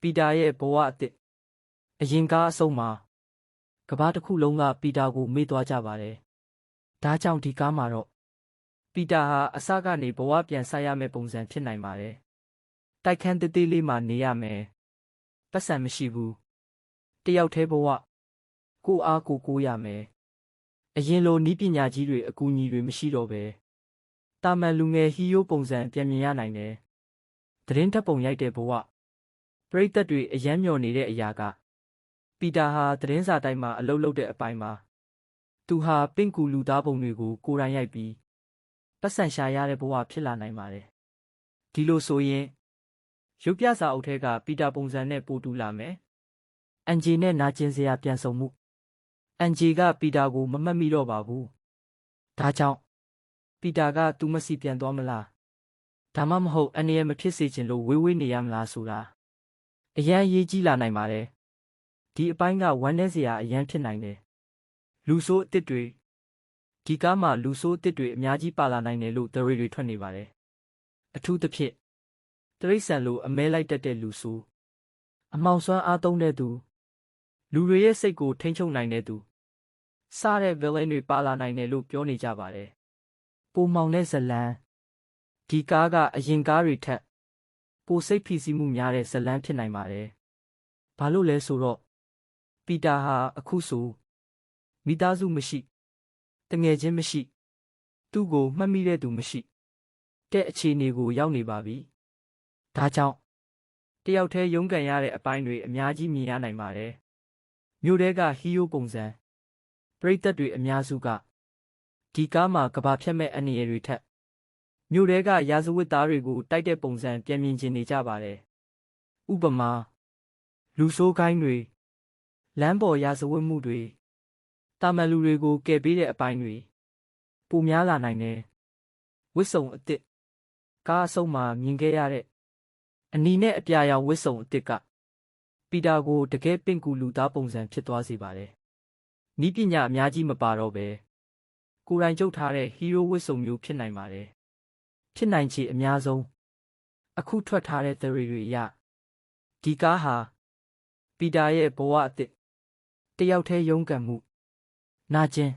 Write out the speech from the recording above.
ပီတာရဲ့ဘဝအသစ်အရင်ကားအဆုံးမှာကဘာတစ်ခုလုံးကပီတာကိုမေ့သွားကြပါတယ်။ဒါကြောင့်ဒီကားမှာတော့ပီတာဟာအစကနေဘဝပြန်ဆရမယ့်ပုံစံဖြစ်နိုင်ပါတယ်။တိုက်ခန်းသေးသေးလေးမှာနေရမယ်။ပတ်စံမရှိဘူး။တယောက်တည်းဘဝကိုအားကိုရမယ်။အရင်လိုနီးပညာကြီးတွေအကူအညီတွေမရှိတော့ပဲ။တာမန်လူငယ်ဟီယိုပုံစံပြန်မြင်ရနိုင်တယ်။သတင်းဓာတ်ပုံရိုက်တဲ့ဘဝပရိသတ်တွေအယမ်းမျှော်နေတဲ့အရာကပီတာဟာသတင်းစာတိုက်မှာအလုပ်လုပ်တဲ့အပိုင်းမှာသူဟာပင့်ကူလူသားပုံတွေကိုကိုယ်တိုင်ရိုက်ပြီးပတ်စံရှာရတဲ့ဘဝဖြစ်လာနိုင်ပါတယ်။ဒီလိုဆိုရင်ရုပ်ပြစာအုပ်ထဲကပီတာပုံစံနဲ့ပိုတူလာမယ်။အန်ဂျီနဲ့နာကျင်စရာပြန်ဆုံမှုအန်ဂျီကပီတာကိုမမှတ်မိတော့ပါဘူး။ဒါကြောင့်ပီတာကသူမစီပြန်သွားမလား။ဒါမှမဟုတ်အန်ရဲ့မဖြစ်စေချင်လို့ဝေးနေရမလားဆိုတာအရန်ရေးကြီးလာနိုင်ပါတယ်။ဒီအပိုင်းကဝမ်းနည်းစရာအရန်ဖြစ်နိုင်တယ်။လူဆိုးအစ်စ်တွေဒီကားမှာလူဆိုးအစ်စ်တွေအများကြီးပါလာနိုင်တယ်လို့သတင်းတွေထွက်နေပါတယ်။အထူးသဖြင့်တရိတ်ဆန်လိုအမဲလိုက်တတ်တဲ့လူဆိုးအမောင်စွမ်းအားသုံးတဲ့သူလူတွေရဲ့စိတ်ကိုထိန်းချုပ်နိုင်တဲ့သူစားတဲ့ villain တွေပါလာနိုင်တယ်လို့ပြောနေကြပါတယ်။ပိုမောင်တဲ့ဇလန်းဒီကားကအရင်ကားတွေထက်ပိုစိတ်ဖိစီးမှုများတဲ့ဇလန်းဖြစ်နိုင်ပါတယ်။ဘာလို့လဲဆိုတော့ပီတာဟာအခုဆိုမိသားစုမရှိတငယ်ချင်းမရှိသူ့ကိုမှတ်မိတဲ့သူမရှိတဲ့အခြေအနေကိုရောက်နေပါပြီ။ဒါကြောင့်တယောက်တည်းရုန်းကန်ရတဲ့အပိုင်းတွေအများကြီးမြင်ရနိုင်ပါတယ်။မြို့ထဲကဟီယိုပုံစံပရိသတ်တွေအများစုကဒီကားမှာကဘာဖြတ်မဲ့အန္တရာယ်တွေထက်မြို့ထဲကရာဇဝတ်သားတွေကိုတိုက်တဲ့ပုံစံပြန်မြင်ချင်နေကြပါတယ်။ဥပမာလူဆိုးကိုင်းတွေလမ်းပေါ်ရာဇဝတ်မှုတွေတာမန်လူတွေကိုကယ်ပေးတဲ့အပိုင်းတွေပိုများလာနိုင်တယ်။ဝစ်စုံအစ်စ်ကားအဆုံးမှာမြင်ခဲ့ရတဲ့အနီနဲ့အပြာရောင်ဝစ်စုံအစ်စ်ကပီတာကိုတကယ်ပင့်ကူလူသားပုံစံဖြစ်သွားစေပါတယ်။နီးပညာအများကြီးမပါတော့ပဲကိုယ်တိုင်ကျုပ်ထားတဲ့ဟီးရိုးဝစ်စုံမျိုးဖြစ်နိုင်ပါတယ်။ဖြစ်နိုင်ချေအများဆုံးအခုထွက်ထားတဲ့ theory တွေအရဒီကားဟာပီတာရဲ့ဘဝအသစ်တယောက်တည်းရုန်းကန်မှုနာကျင်